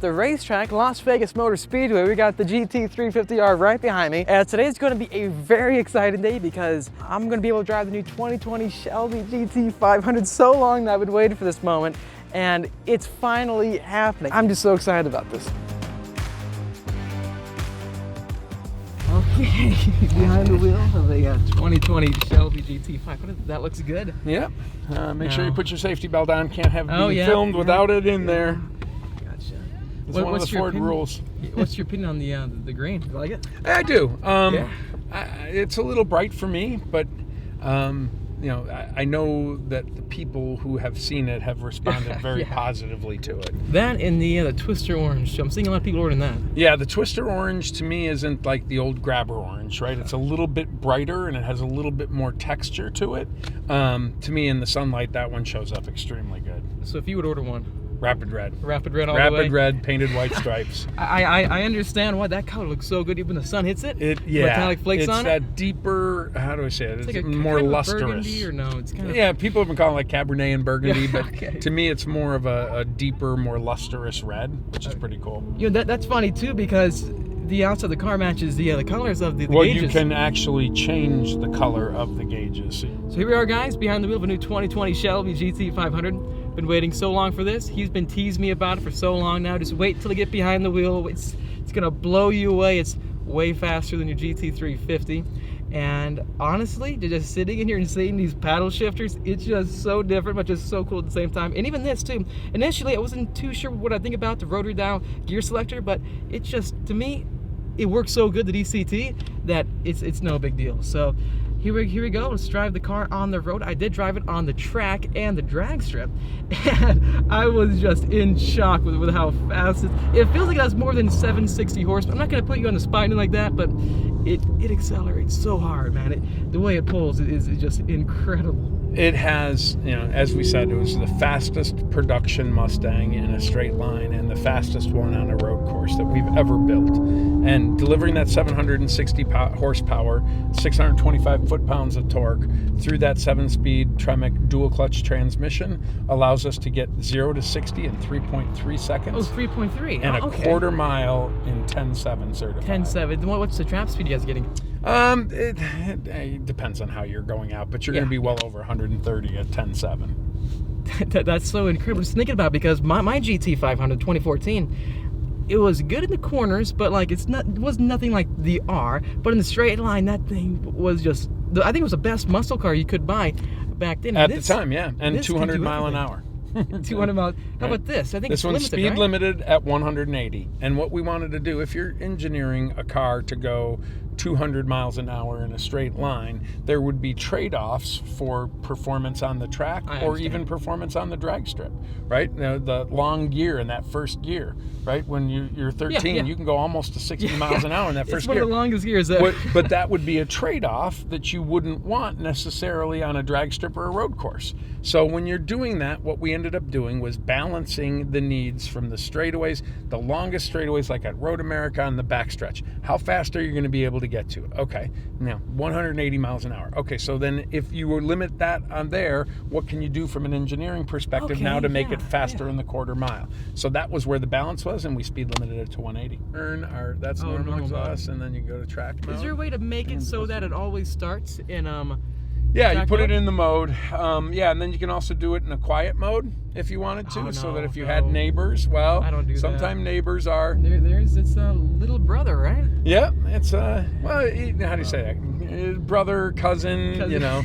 the racetrack, Las Vegas Motor Speedway. We got the GT350R right behind me. And today's going to be a very exciting day because I'm going to be able to drive the new 2020 Shelby GT500. So long that I've been waiting for this moment, and it's finally happening. I'm just so excited about this. Okay, behind the wheel of a 2020 Shelby GT500. That looks good. Yep. Make sure you put your safety belt on. Can't have it filmed without it in there. Gotcha. It's one of the Ford rules. What's your opinion on the green? Do you like it? I do. It's a little bright for me, but you know, I know that the people who have seen it have responded very positively to it. That and the Twister orange. I'm seeing a lot of people ordering that. Yeah, the Twister orange to me isn't like the old grabber orange, right? It's a little bit brighter and it has a little bit more texture to it. To me, in the sunlight, that one shows up extremely good. So if you would order one, Rapid red. Rapid red all the way? Rapid red, painted white stripes. I understand why that color looks so good even when the sun hits it. Metallic flakes on it. It's that deeper, how do I say it? It's like like more kind of lustrous. Burgundy or no? It's kind of... Yeah, people have been calling it like Cabernet and Burgundy, but to me it's more of a deeper, more lustrous red, which is pretty cool. You know, that's funny too because the outside of the car matches the colors of the gauges. Well, you can actually change the color of the gauges. So here we are, guys, behind the wheel of a new 2020 Shelby GT500. Been waiting so long for this. He's been teasing me about it for so long now. Just wait till I get behind the wheel. It's gonna blow you away. It's way faster than your GT350. And honestly, just sitting in here and seeing these paddle shifters, it's just so different, but just so cool at the same time. And even this too. Initially, I wasn't too sure what I think about the rotary dial gear selector, but it's just, to me, it works so good, the DCT, that it's no big deal. So here we go. Let's drive the car on the road. I did drive it on the track and the drag strip, and I was just in shock with how fast it feels like it has more than 760 horsepower. I'm not going to put you on the spot like that, but it accelerates so hard, man. The way it pulls is just incredible. It has, you know, as we said, it was the fastest production Mustang in a straight line and the fastest one on a road course that we've ever built. And delivering that 760 horsepower, 625 foot-pounds of torque through that 7-speed Tremec dual-clutch transmission allows us to get 0 to 60 in 3.3 seconds. Oh, 3.3. And a quarter mile in 10.7 certified. 10.7. What's the trap speed you guys getting? It depends on how you're going out, but you're going to be well over 130 at 10.7. That's so incredible. Just thinking about it, because my GT500 2014, it was good in the corners, but like it was nothing like the R. But in the straight line, that thing was just, I think it was the best muscle car you could buy back then. At the time, yeah, and 200 mile an hour. 200 miles. How about this? I think this one's speed limited at 180. And what we wanted to do, if you're engineering a car to go 200 miles an hour in a straight line, there would be trade-offs for performance on the track or even performance on the drag strip, right? Now, the long gear in that first gear, right? When you're 13, you can go almost to 60 miles an hour in that first gear. It's one of the longest gears. But that would be a trade-off that you wouldn't want necessarily on a drag strip or a road course. So when you're doing that, what we ended up doing was balancing the needs from the straightaways, the longest straightaways like at Road America and the backstretch. How fast are you going to be able to get to it? Okay, now 180 miles an hour. Okay, so then if you were limit that on there, what can you do from an engineering perspective now to make it faster in the quarter mile? So that was where the balance was, and we speed limited it to 180. That's normal exhaust, and then you go to track mode. Is there a way to make it so that it always starts in Yeah, you put it in the mode. Yeah, and then you can also do it in a quiet mode if you wanted to, so that if you had neighbors, well, I don't do sometimes neighbors are. It's a little brother, right? Yeah, it's well, how do you say that? Brother, cousin, you know,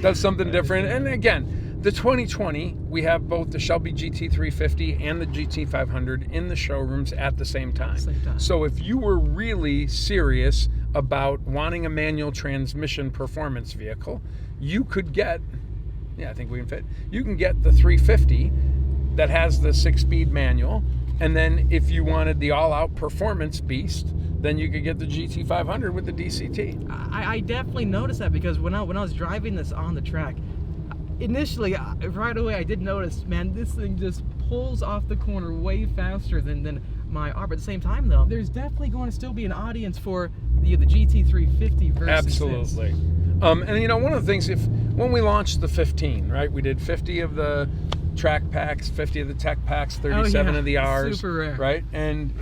does something different. And again, the 2020, we have both the Shelby GT350 and the GT500 in the showrooms at the same time. So if you were really serious about wanting a manual transmission performance vehicle, you could get, I think we can fit, you can get the 350 that has the 6-speed manual, and then if you wanted the all-out performance beast, then you could get the GT500 with the DCT. I definitely noticed that, because when I was driving this on the track, initially, right away, I did notice, man, this thing just pulls off the corner way faster than my R. But at the same time, though, there's definitely going to still be an audience for the GT350 versus Absolutely. This. And you know, one of the things, when we launched the 15, right, we did 50 of the track packs, 50 of the tech packs, 37 of the Rs. Super rare. Right? And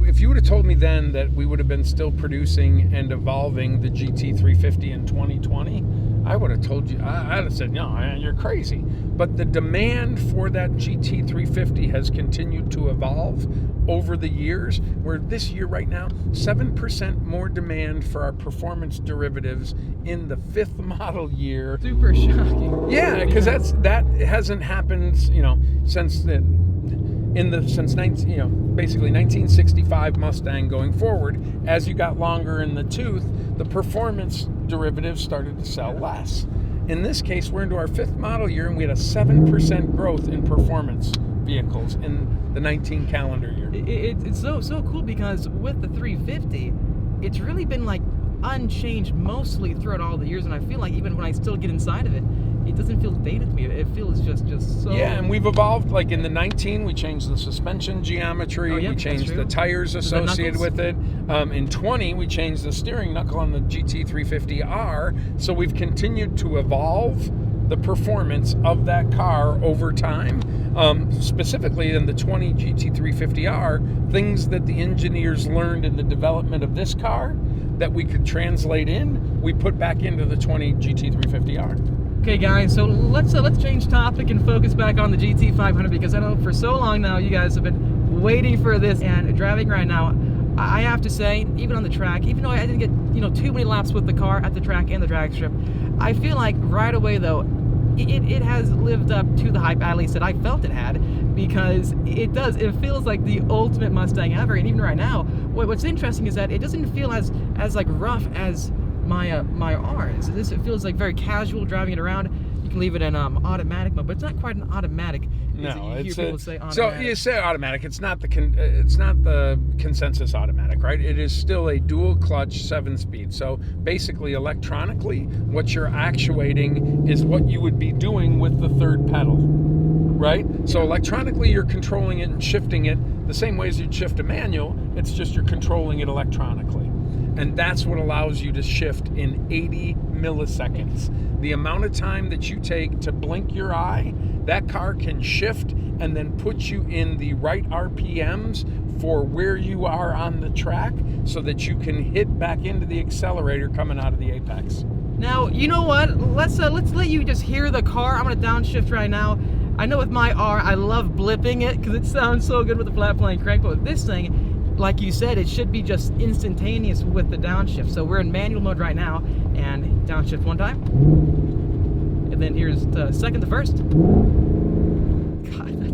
if you would have told me then that we would have been still producing and evolving the GT350 in 2020, I would have told you, I'd have said, no, you're crazy. But the demand for that GT350 has continued to evolve over the years, where this year right now, 7% more demand for our performance derivatives in the 5th model year. Super shocking. Yeah, because that hasn't happened, since basically 1965 Mustang going forward. As you got longer in the tooth, the performance derivatives started to sell less. In this case, we're into our 5th model year, and we had a 7% growth in performance vehicles in the 19 calendar year. It's so cool, because with the 350, it's really been like unchanged mostly throughout all the years, and I feel like even when I still get inside of it, it doesn't feel dated to me. It feels just so... Yeah, and we've evolved. Like in the 19, we changed the suspension geometry. We changed the tires associated with it. In 20, we changed the steering knuckle on the GT350R. So we've continued to evolve the performance of that car over time. Specifically in the 20 GT350R, things that the engineers learned in the development of this car that we could translate we put back into the 20 GT350R. Okay, guys, so let's change topic and focus back on the GT500, because I know for so long now you guys have been waiting for this, and driving right now, I have to say, even on the track, even though I didn't get too many laps with the car at the track and the drag strip, I feel like right away though, it has lived up to the hype, at least that I felt it had, because it feels like the ultimate Mustang ever. And even right now, what's interesting is that it doesn't feel as like rough as my R's. It feels like very casual driving it around. You can leave it in automatic mode, but it's not quite an automatic. No, you hear people say automatic. So you say automatic. It's not the consensus automatic, right? It is still a dual clutch 7-speed. So basically, electronically, what you're actuating is what you would be doing with the third pedal, right? So electronically, you're controlling it and shifting it the same way as you'd shift a manual. It's just you're controlling it electronically. And that's what allows you to shift in 80 milliseconds. The amount of time that you take to blink your eye, that car can shift and then put you in the right RPMs for where you are on the track, so that you can hit back into the accelerator coming out of the apex. Now, you know what? Let's let you just hear the car. I'm gonna downshift right now. I know with my R, I love blipping it because it sounds so good with the flat plane crank, but with this thing, like you said, it should be just instantaneous with the downshift. So we're in manual mode right now, and downshift one time, and then here's the second to first. God,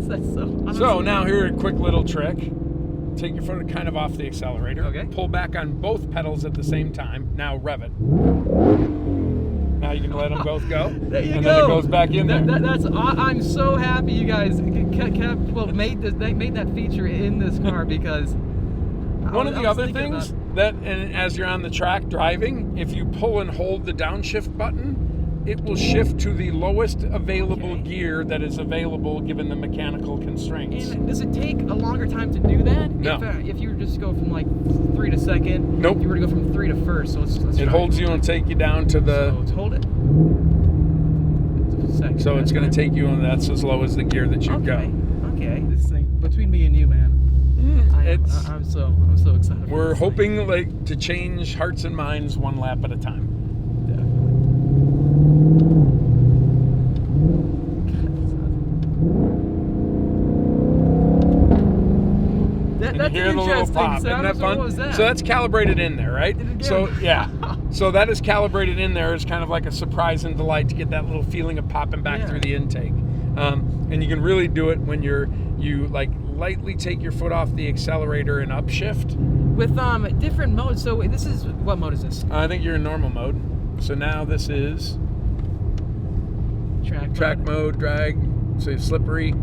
that's so awesome. So now here's a quick little trick. Take your foot kind of off the accelerator. Okay. Pull back on both pedals at the same time. Now rev it. Now you can let them both go. There you and go. then it goes back in there. I'm so happy you guys made that feature in this car, because one of the other things and as you're on the track driving, if you pull and hold the downshift button, it will shift to the lowest available gear that is available given the mechanical constraints. And does it take a longer time to do that? No. If you were just go from like 3 to second, nope. You were to go from 3 to first. So let's it holds you and take you down to the. So let's hold it. Second, so it's going to take you, and that's as low as the gear that you go. Okay. This thing between me and you, man. I'm so excited. We're hoping to change hearts and minds one lap at a time. That's hear the little pop. Isn't that fun? What was that? So that's calibrated in there, right? So yeah. So that is calibrated in there as kind of like a surprise and delight to get that little feeling of popping back through the intake. And you can really do it when you lightly take your foot off the accelerator and upshift. With different modes. So this is, what mode is this? I think you're in normal mode. So now this is track mode, drag, so slippery.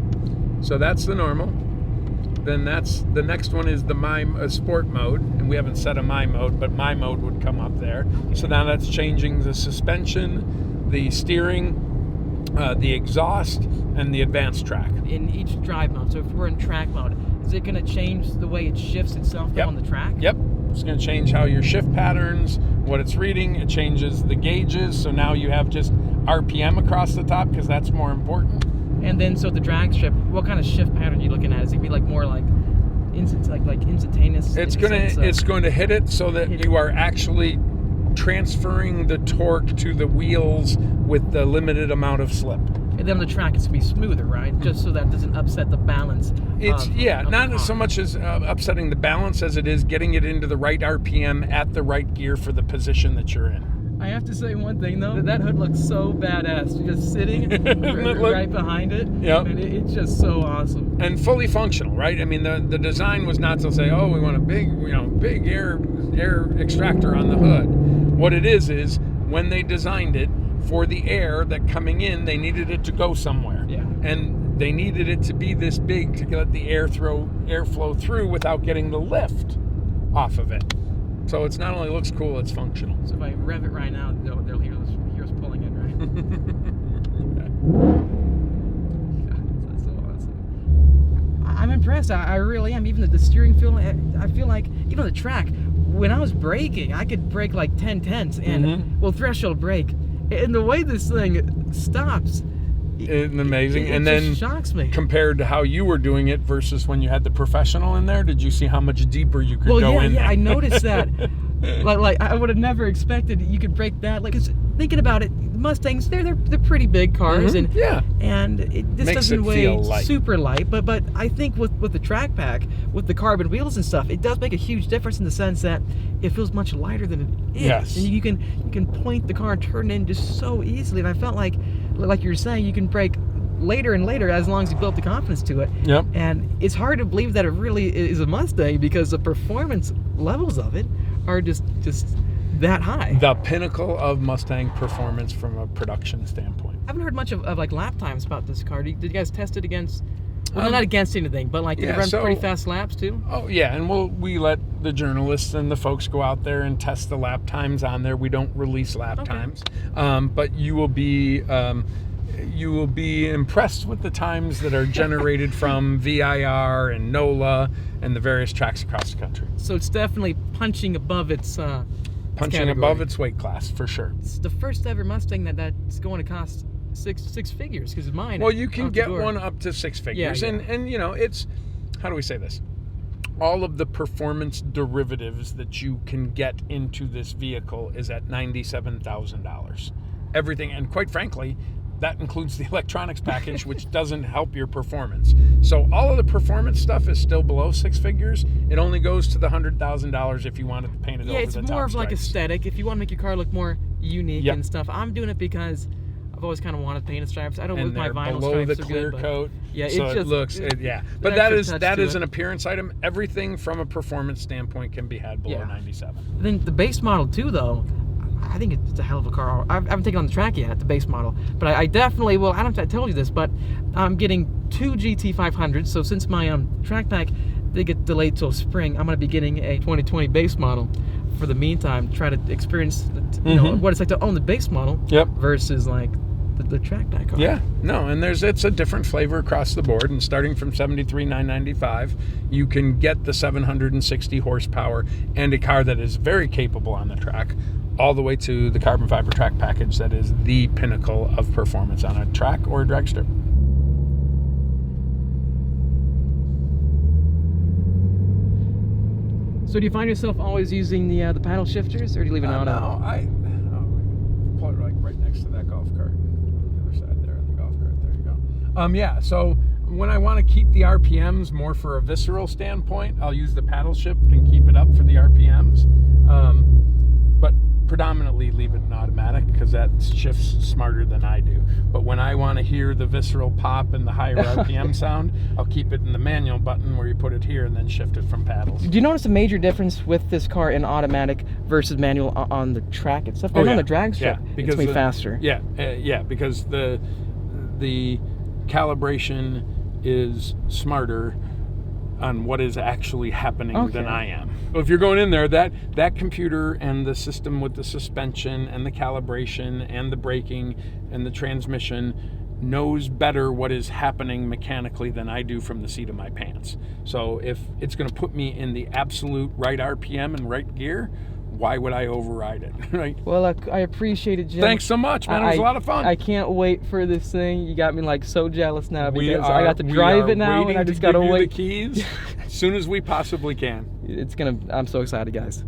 So that's the normal. Then the next one is the sport mode, and we haven't set a my mode, but my mode would come up there. So now that's changing the suspension, the steering, the exhaust, and the advanced track. In each drive mode. So if we're in track mode, is it going to change the way it shifts itself on the track? Yep. It's going to change how your shift patterns, what it's reading. It changes the gauges, so now you have just RPM across the top, because that's more important. And then, so the drag strip, what kind of shift pattern are you looking at? Is it gonna be like more like instantaneous? It's going to hit it so that you are actually transferring the torque to the wheels with the limited amount of slip. And then on the track, it's gonna be smoother, right? Just so that doesn't upset the balance. It's not so much as upsetting the balance as it is getting it into the right RPM at the right gear for the position that you're in. I have to say one thing though, that hood looks so badass. Just sitting right behind it. Yep. And it's just so awesome. And fully functional, right? I mean, the design was not to say, oh, we want a big air extractor on the hood. What it is when they designed it for the air that coming in, they needed it to go somewhere. Yeah. And they needed it to be this big to let the airflow through without getting the lift off of it. So it's not only looks cool, it's functional. So if I rev it right now, they'll hear us pulling it, right? That's so awesome. I'm impressed. I really am. Even the steering feel, I feel like, even the track, when I was braking, I could brake like 10/10 and, well, threshold brake. And the way this thing stops, it's amazing. It and just then shocks me. Compared to how you were doing it versus when you had the professional in there, did you see how much deeper you could go in? Yeah, I noticed that. like I would have never expected you could break that. Like, 'cause thinking about it, Mustangs, they're pretty big cars, and this Makes doesn't it weigh feel light. super light. But I think with the track pack, with the carbon wheels and stuff, it does make a huge difference in the sense that it feels much lighter than it is. Yes. And you can point the car and turn it in just so easily. And I felt like you were saying, you can brake later and later as long as you built the confidence to it. Yep. And it's hard to believe that it really is a Mustang because the performance levels of it are just that high. The pinnacle of Mustang performance from a production standpoint. I haven't heard much of like lap times about this car. Did you guys test it against? Well, not against anything, but like did it run pretty fast laps too? Oh yeah, and we let the journalists and the folks go out there and test the lap times on there. We don't release lap times, but you will be impressed with the times that are generated from VIR and NOLA and the various tracks across the country. So it's definitely punching above its above its weight class for sure. It's the first ever Mustang that's going to cost six figures, because mine. Well, you can get one up to six figures, and you know, it's, how do we say this? All of the performance derivatives that you can get into this vehicle is at $97,000. Everything, and quite frankly, that includes the electronics package, which doesn't help your performance. So all of the performance stuff is still below six figures. It only goes to the $100,000 if you wanted to paint it over the top. Yeah, it's more of like stripes. Aesthetic. If you want to make your car look more unique and stuff. I'm doing it because I've always kind of wanted painted stripes. I don't and with my vinyl below stripes the are clear good, coat. Yeah, so it just looks But that is it. an appearance item. Everything from a performance standpoint can be had below 97. Then the base model too, though, I think it's a hell of a car. I haven't taken it on the track yet, the base model, but I definitely will. I don't know if I told you this, but I'm getting 2 GT500s. So since my track pack did get delayed till spring, I'm going to be getting a 2020 base model for the meantime. Try to experience what it's like to own the base model versus like the track pack car. Yeah, no, and it's a different flavor across the board. And starting from $73,995, you can get the 760 horsepower and a car that is very capable on the track, all the way to the carbon fiber track package that is the pinnacle of performance on a track or a drag strip. So do you find yourself always using the paddle shifters, or do you leave it auto? No, I pull it right next to that golf cart. The other side there, in the golf cart. There you go. Yeah. So when I want to keep the RPMs more for a visceral standpoint, I'll use the paddle shift and keep it up for the RPMs. But predominantly leave it in automatic because that shifts smarter than I do. But when I want to hear the visceral pop and the higher RPM sound, I'll keep it in the manual button where you put it here and then shift it from paddles. Do you notice a major difference with this car in automatic versus manual on the track itself? On the drag strip, it's way faster. Yeah, because the calibration is smarter on what is actually happening than I am. So if you're going in there, that computer and the system with the suspension and the calibration and the braking and the transmission knows better what is happening mechanically than I do from the seat of my pants. So if it's going to put me in the absolute right RPM and right gear, why would I override it, right? Well, I appreciate it, Jim. Thanks so much, man. It was a lot of fun. I can't wait for this thing. You got me like so jealous now because I got to drive it now, and I just got to wait. The keys as soon as we possibly can. I'm so excited, guys.